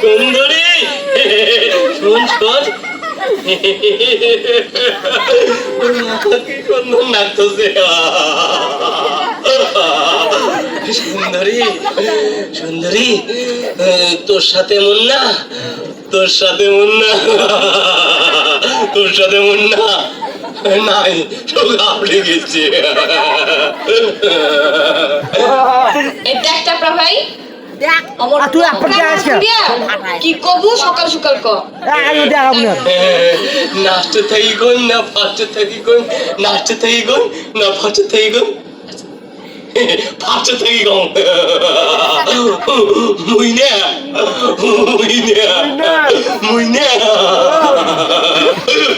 সুন্দরী শোন শোন কি সুন্দর নাচতেছে সুন্দরী সুন্দরী তোর সাথে মুন্না তোর সাথে মুন্না তোর সাথে মুন্না নাই সব আপনি গেছে এটা একটা ভাই কি কবু সকাল সকাল ক নাচতে থাকি কোন না ফাঁচতে থাকি কোন নাচতে থাকি কোন না ফাঁচতে থাকি কোন ফাঁচতে থাকি কোন মুইনা মুইনা মুইনা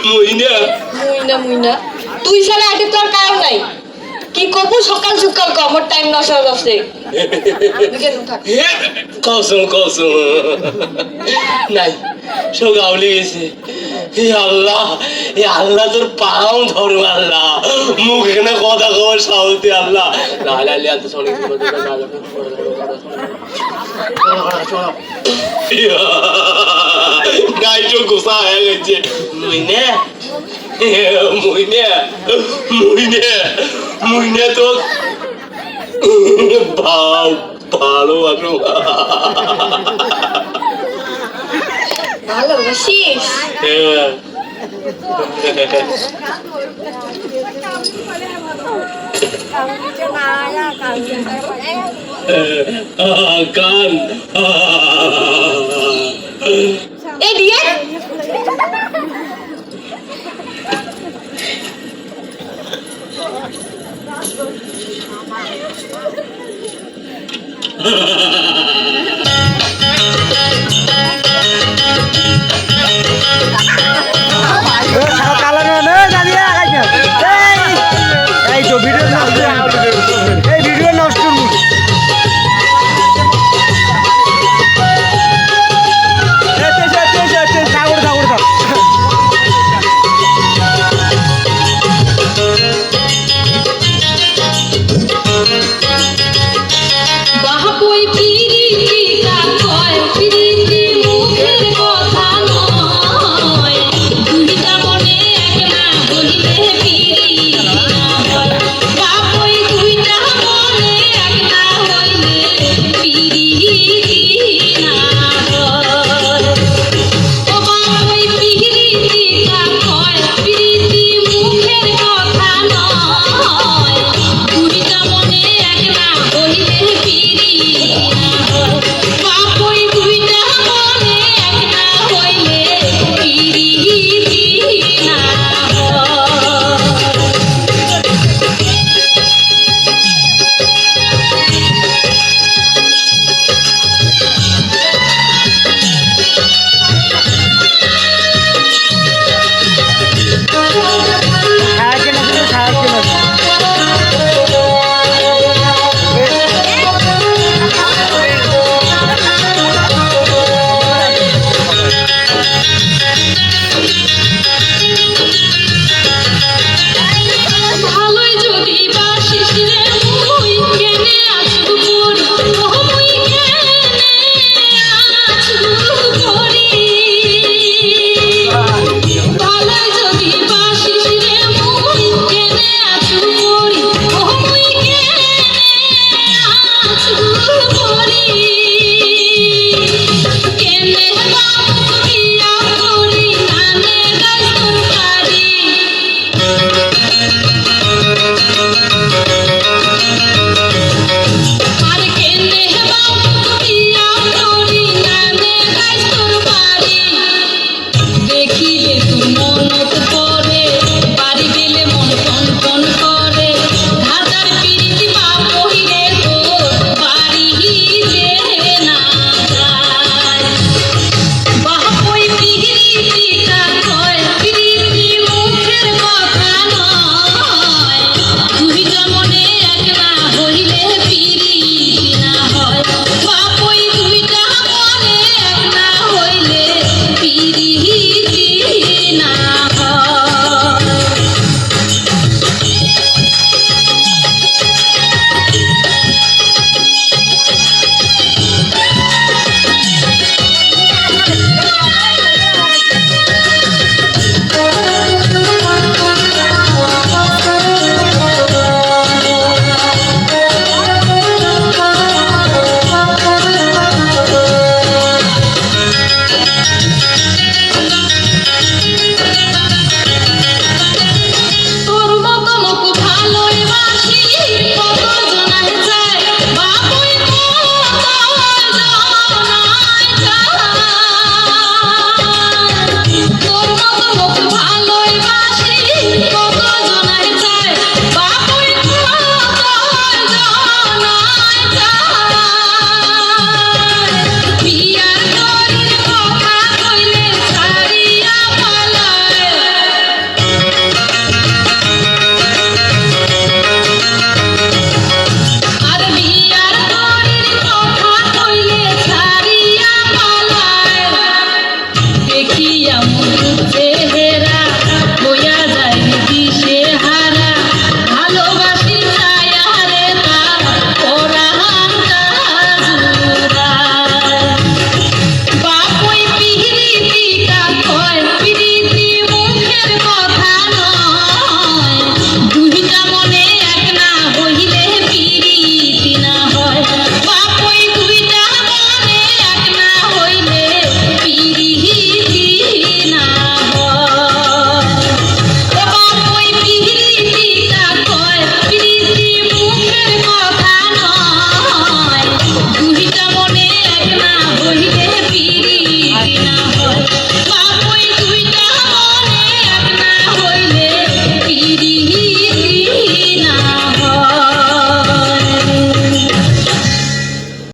মুইনা মুইনা মুইনা তুই সারা আগে তোর কারণ নাই কি কবু সকাল সকাল ক আমার টাইম নষ্ট হয়ে যাচ্ছে কসম কসম নাই সব গাউলি গেছে হে আল্লাহ তোর পাও ধরো আল্লাহ মুখ এখানে কথা কবার সাহসে আল্লাহ লালি এত সরি নাই তো গোসা হয়ে গেছে মুইনে মুইনে মুইনে মুইনে তো ভালোবাসো ভালোবাসিস কান